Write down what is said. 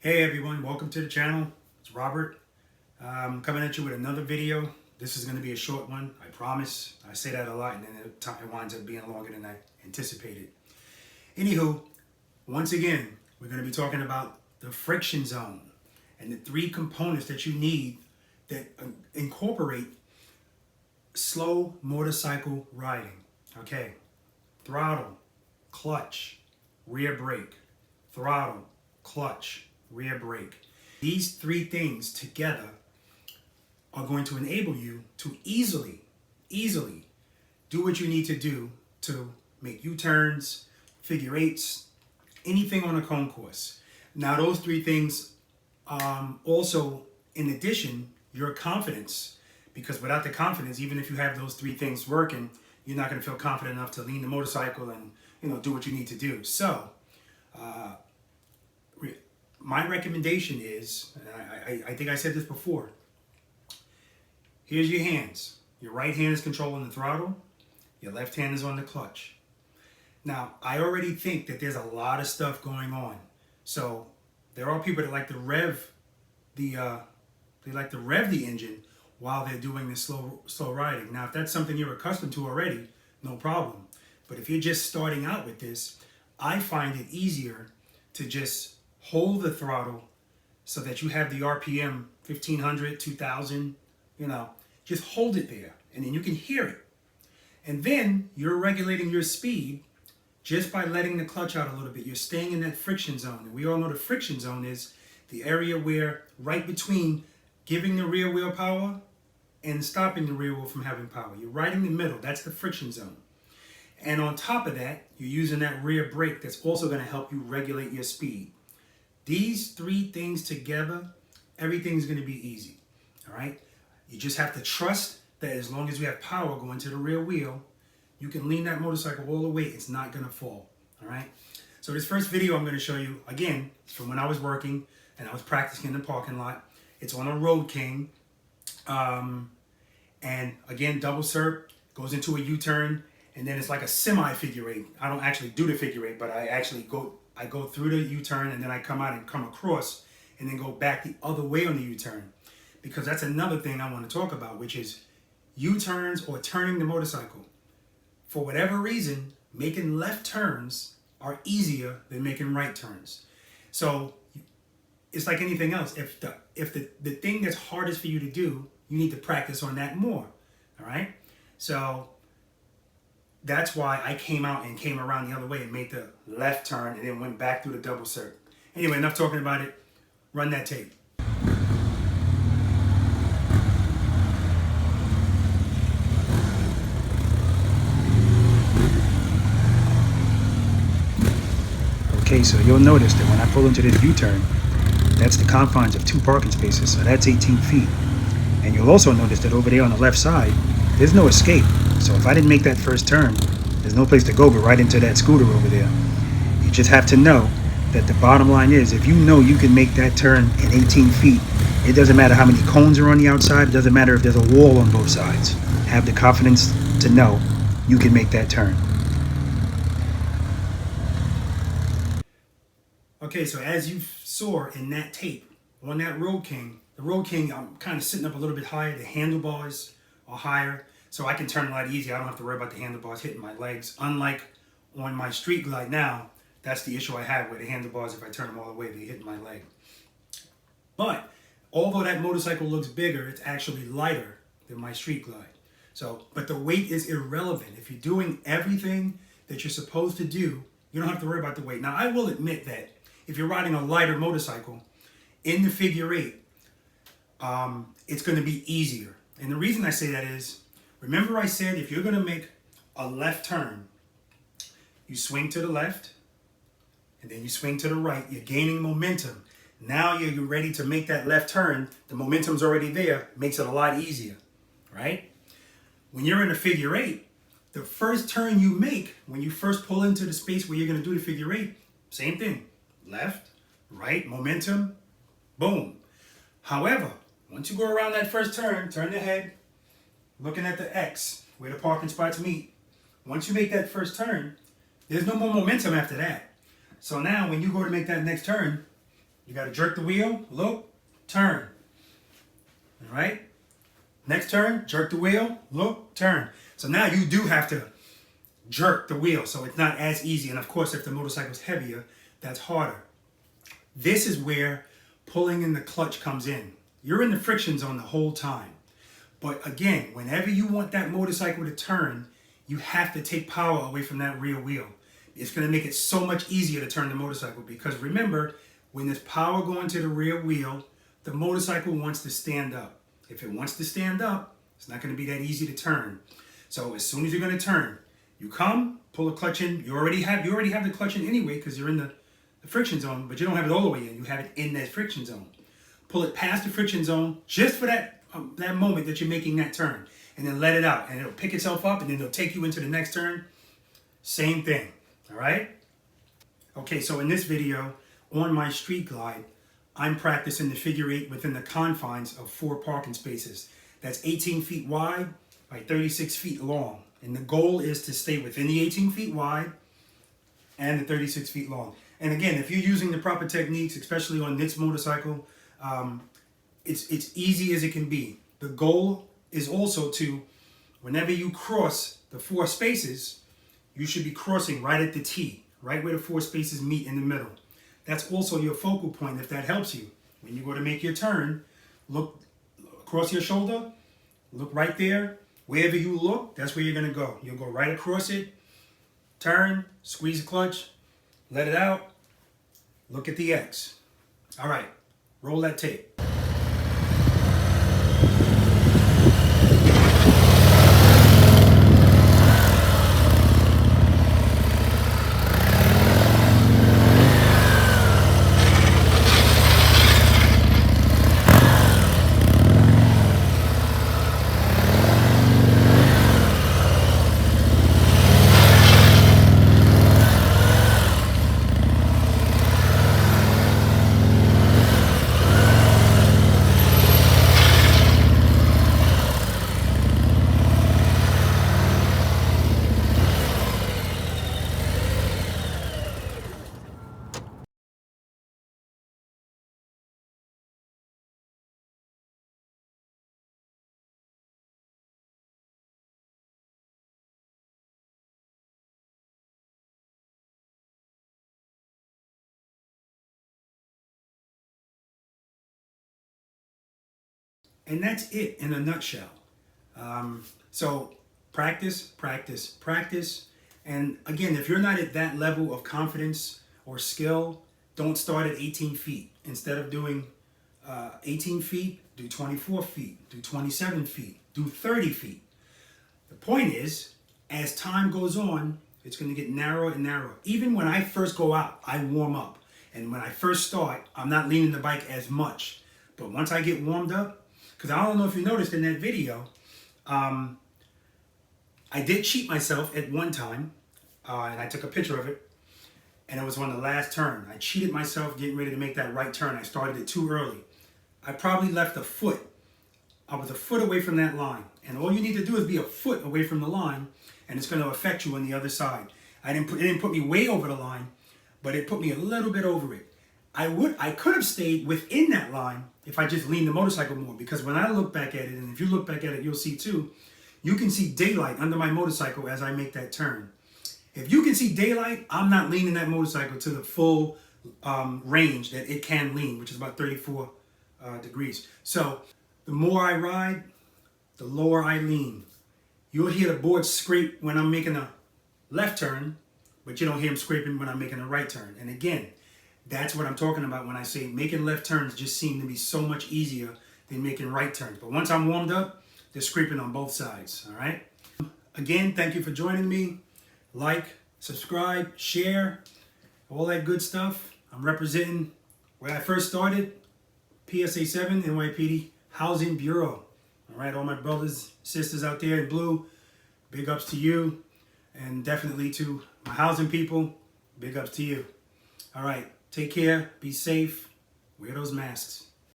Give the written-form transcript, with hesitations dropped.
Hey everyone, welcome to the channel. It's Robert. Coming at you with another video. This is going to be a short one, I promise. I say that a lot and then it winds up being longer than I anticipated. Anywho, once again, we're going to be talking about the friction zone and the three components that you need that incorporate slow motorcycle riding. Okay, throttle, clutch, rear brake, throttle, clutch, rear brake. These three things together are going to enable you to easily do what you need to do to make U-turns, figure eights, anything on a cone course. Now those three things also, in addition, your confidence, because without the confidence, even if you have those three things working, you're not going to feel confident enough to lean the motorcycle and do what you need to do. So my recommendation is, and I think I said this before, here's your hands. Your right hand is controlling the throttle, your left hand is on the clutch. Now, I already think that there's a lot of stuff going on. So there are people that like to rev the engine while they're doing this slow riding. Now, if that's something you're accustomed to already, no problem. But if you're just starting out with this, I find it easier to just hold the throttle so that you have the RPM 1500, 2000, just hold it there and then you can hear it. And then you're regulating your speed just by letting the clutch out a little bit. You're staying in that friction zone. And we all know the friction zone is the area where right between giving the rear wheel power and stopping the rear wheel from having power. You're right in the middle. That's the friction zone. And on top of that, you're using that rear brake that's also going to help you regulate your speed. These three things together, everything's going to be easy. All right? You just have to trust that as long as you have power going to the rear wheel, you can lean that motorcycle all the way. It's not going to fall. All right? So this first video I'm going to show you, again, is from when I was working and I was practicing in the parking lot. It's on a Road King. And again, double serp, goes into a U-turn, and then it's like a semi-figure eight. I don't actually do the figure eight, but I actually go through the U-turn and then I come out and come across and then go back the other way on the U-turn. Because that's another thing I want to talk about, which is U-turns or turning the motorcycle. For whatever reason, making left turns are easier than making right turns. So it's like anything else. If the thing that's hardest for you to do, you need to practice on that more. All right? So that's why I came out and came around the other way and made the left turn and then went back through the double circle. Anyway, enough talking about it. Run that tape. Okay, so you'll notice that when I pull into this U-turn, that's the confines of 2 parking spaces, so that's 18 feet. And you'll also notice that over there on the left side, there's no escape. So if I didn't make that first turn, there's no place to go but right into that scooter over there. You just have to know that the bottom line is, if you know you can make that turn in 18 feet, it doesn't matter how many cones are on the outside, it doesn't matter if there's a wall on both sides. Have the confidence to know you can make that turn. Okay, so as you saw in that tape, on that Road King, the Road King, I'm kind of sitting up a little bit higher. The handlebars are higher, so I can turn a lot easier. I don't have to worry about the handlebars hitting my legs. Unlike on my Street Glide now, that's the issue I have with the handlebars. If I turn them all the way, they hit my leg. But although that motorcycle looks bigger, it's actually lighter than my Street Glide. So, but the weight is irrelevant. If you're doing everything that you're supposed to do, you don't have to worry about the weight. Now, I will admit that if you're riding a lighter motorcycle in the figure eight, it's going to be easier. And the reason I say that is, remember I said if you're going to make a left turn, you swing to the left, and then you swing to the right. You're gaining momentum. Now you're ready to make that left turn. The momentum's already there. Makes it a lot easier, right? When you're in a figure eight, the first turn you make, when you first pull into the space where you're going to do the figure eight, same thing. Left, right, momentum, boom. However, once you go around that first turn, turn the head, looking at the X, where the parking spots meet. Once you make that first turn, there's no more momentum after that. So now when you go to make that next turn, You got to jerk the wheel, look, turn. All right? Next turn, jerk the wheel, look, turn. So now you do have to jerk the wheel, so it's not as easy. And of course, if the motorcycle's heavier, that's harder. This is where pulling in the clutch comes in. You're in the friction zone the whole time. But again, whenever you want that motorcycle to turn, you have to take power away from that rear wheel. It's going to make it so much easier to turn the motorcycle, because remember, when there's power going to the rear wheel, the motorcycle wants to stand up. If it wants to stand up, it's not going to be that easy to turn. So as soon as you're going to turn, you come, pull the clutch in. You already have the clutch in anyway, because you're in the friction zone, but you don't have it all the way in. You have it in that friction zone. Pull it past the friction zone just for that moment that you're making that turn, and then let it out, and it'll pick itself up, and then it'll take you into the next turn. Same thing. All right? Okay, so in this video, on my street glide, I'm practicing the figure 8 within the confines of 4 parking spaces. That's 18 feet wide by 36 feet long. And the goal is to stay within the 18 feet wide and the 36 feet long. And again, if you're using the proper techniques, especially on this motorcycle, it's easy as it can be. The goal is also to, whenever you cross the 4 spaces, you should be crossing right at the T, right where the 4 spaces meet in the middle. That's also your focal point, if that helps you. When you go to make your turn, look across your shoulder, look right there. Wherever you look, that's where you're going to go. You'll go right across it, turn, squeeze the clutch, let it out, look at the X. All right, roll that tape. And that's it in a nutshell. So practice, practice, practice. And again, if you're not at that level of confidence or skill, don't start at 18 feet. Instead of doing 18 feet, do 24 feet, do 27 feet, do 30 feet. The point is, as time goes on, it's going to get narrower and narrower. Even when I first go out, I warm up. And when I first start, I'm not leaning the bike as much. But once I get warmed up, because I don't know if you noticed in that video, I did cheat myself at one time, and I took a picture of it, and it was on the last turn. I cheated myself getting ready to make that right turn. I started it too early. I probably left a foot. I was a foot away from that line, and all you need to do is be a foot away from the line, and it's going to affect you on the other side. It didn't put me way over the line, but it put me a little bit over it. I could have stayed within that line if I just leaned the motorcycle more, because when I look back at it, and if you look back at it, you'll see too, you can see daylight under my motorcycle as I make that turn. If you can see daylight, I'm not leaning that motorcycle to the full range that it can lean, which is about 34 degrees. So the more I ride, the lower I lean. You'll hear the board scrape when I'm making a left turn, but you don't hear them scraping when I'm making a right turn. And again, that's what I'm talking about when I say making left turns just seem to be so much easier than making right turns. But once I'm warmed up, they're scraping on both sides, all right? Again, thank you for joining me. Like, subscribe, share, all that good stuff. I'm representing where I first started, PSA 7, NYPD Housing Bureau. All right, all my brothers, sisters out there in blue, big ups to you. And definitely to my housing people, big ups to you. All right, take care, be safe, wear those masks.